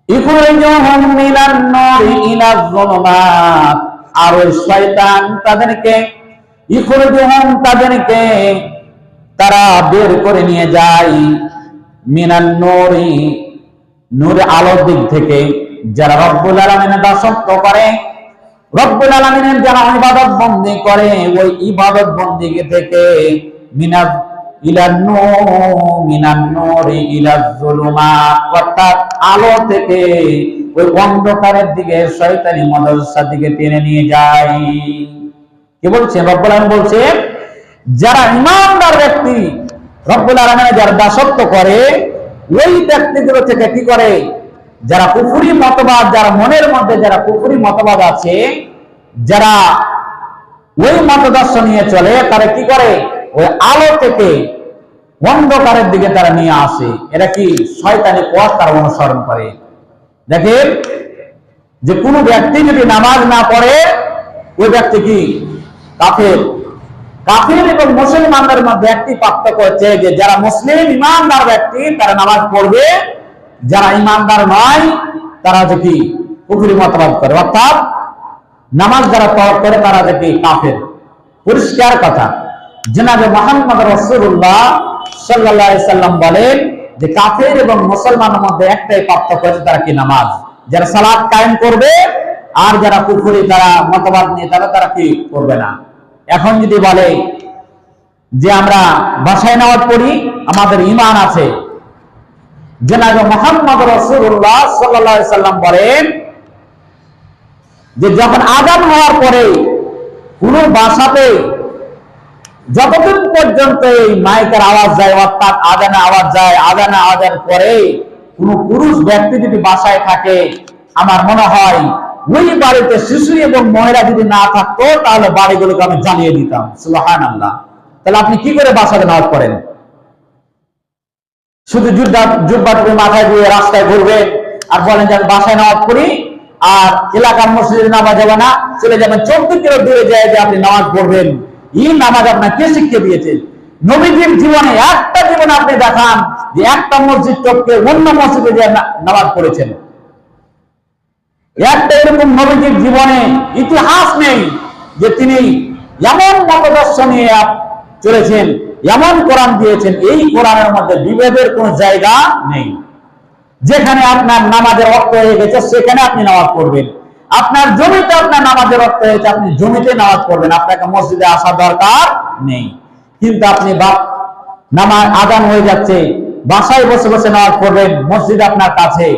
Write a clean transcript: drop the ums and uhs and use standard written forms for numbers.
ইখরিজুহুম মিনান নূরি ইলাজ যুলুমাত, আর ওই শয়তান তাদেরকে তারা বের করে নিয়ে যায় মিনান নূরি, নূরে আলোর দিক থেকে। যারা রব্বুল আলামিনের দাসত্ব করে, রব্বুল আলামিনের যারা ইবাদত বন্দেগি করে, ওই ইবাদত বন্দেগি থেকে মিনান নূরি ইলাজ যুলুমাত, অর্থাৎ আলো থেকে ওই অন্ধকারের দিকে শয়তানি মাদ্রাসার দিকে টেনে নিয়ে যায়। কি বলছে রব্বুল আলামিন? বলছে যারা ঈমানদার ব্যক্তি, রব্বুল আলামিনের যারা দাসত্ব করে, ওই ব্যক্তিগুলো থেকে কি করে, যারা কুফরি মতবাদ, যারা মনের মধ্যে যারা কুফরি মতবাদ আছে, যারা ওই মতদর্শ নিয়ে চলে, তারা কি করে, ওই আলো থেকে অন্ধকারের দিকে তারা নিয়ে আসে। এরা কি শয়তানি পথ তারা অনুসরণ করে। দেখেন যে কোনো ব্যক্তি যদি নামাজ না পড়ে, ওই ব্যক্তি কি কাফের। কাফের এবং মুসলমানদের মধ্যে একটি পার্থক্য হচ্ছে যে যারা মুসলিম ইমানদার ব্যক্তি তারা নামাজ পড়বে, যারা ইমানদার নয় তারা যে কি কুফরি মতবাদ করে, অর্থাৎ নামাজ যারা ত্যাগ করে তারা যে কি কাফের। পরিষ্কার কথা। জনাবে মুহাম্মদ রাসূলুল্লাহ সাল্লাল্লাহু আলাইহি সাল্লাম বলেন যে কাফের এবং মুসলমানের মধ্যে একটাই পার্থক্য আছে, তারা কি নামাজ। যারা সালাত কায়েম করবে, আর যারা কুফরি তারা মতবাদ নিয়ে তারা কি করবে না। এখন যদি বলে যে আমরা বাসায় নামাজ পড়ি, আমাদের ঈমান আছে, জনাবে মুহাম্মদ রাসূলুল্লাহ সাল্লাল্লাহু আলাইহি সাল্লাম বলেন যে যখন আযান হওয়ার পরে কোন বাসাতে যতদিন পর্যন্ত এই মাইকের আওয়াজ যায়, অর্থাৎ আযানে আওয়াজ যায়, আযানের পরে কোন পুরুষ ব্যক্তি যদি বাসায় থাকে, আমার মনে হয় ওই বাড়িতে শিশু এবং মহিলা যদি না থাকতো তাহলে বাড়িগুলোকে আমি জ্বালিয়ে দিতাম। সুবহানাল্লাহ। তাহলে আপনি কি করে বাসাতে নামাজ পড়েন? শুধু জুব্বা টুপি মাথায় দিয়ে রাস্তায় ঘুরবেন আর বলেন যে আমি বাসায় নামাজ পড়ি, আর এলাকার মসজিদে নামাজ যাবে না, চলে যাবেন 14 কিলো দূরে যায় যে আপনি নামাজ পড়বেন। এই নামাজ আপনার কে শিখিয়ে দিয়েছে? নবীজির জীবনে একটা জীবনে আপনি দেখান যে একটা মসজিদ টপকে অন্য মসজিদে যে নামাজ পড়েছেন। একটা এরকম নবীজির জীবনে ইতিহাস নেই যে তিনি এমন মতদর্শ নিয়ে চলেছেন, এমন কোরআন দিয়েছেন, এই কোরআনের মধ্যে বিভেদের কোন জায়গা নেই। যেখানে আপনার নামাজের অর্থ হয়ে গেছে সেখানে আপনি নামাজ পড়বেন। আপনার জমিতে আপনার নামাজের অর্থ হয়েছে, আপনি জমিতে নামাজ পড়বেন, আপনাকে মসজিদে আসা দরকার নেই। কিন্তু আপনি নামাজ আযান হয়ে যাচ্ছে, বাসায় বসে বসে নামাজ পড়বেন, মসজিদ আপনার কাছে।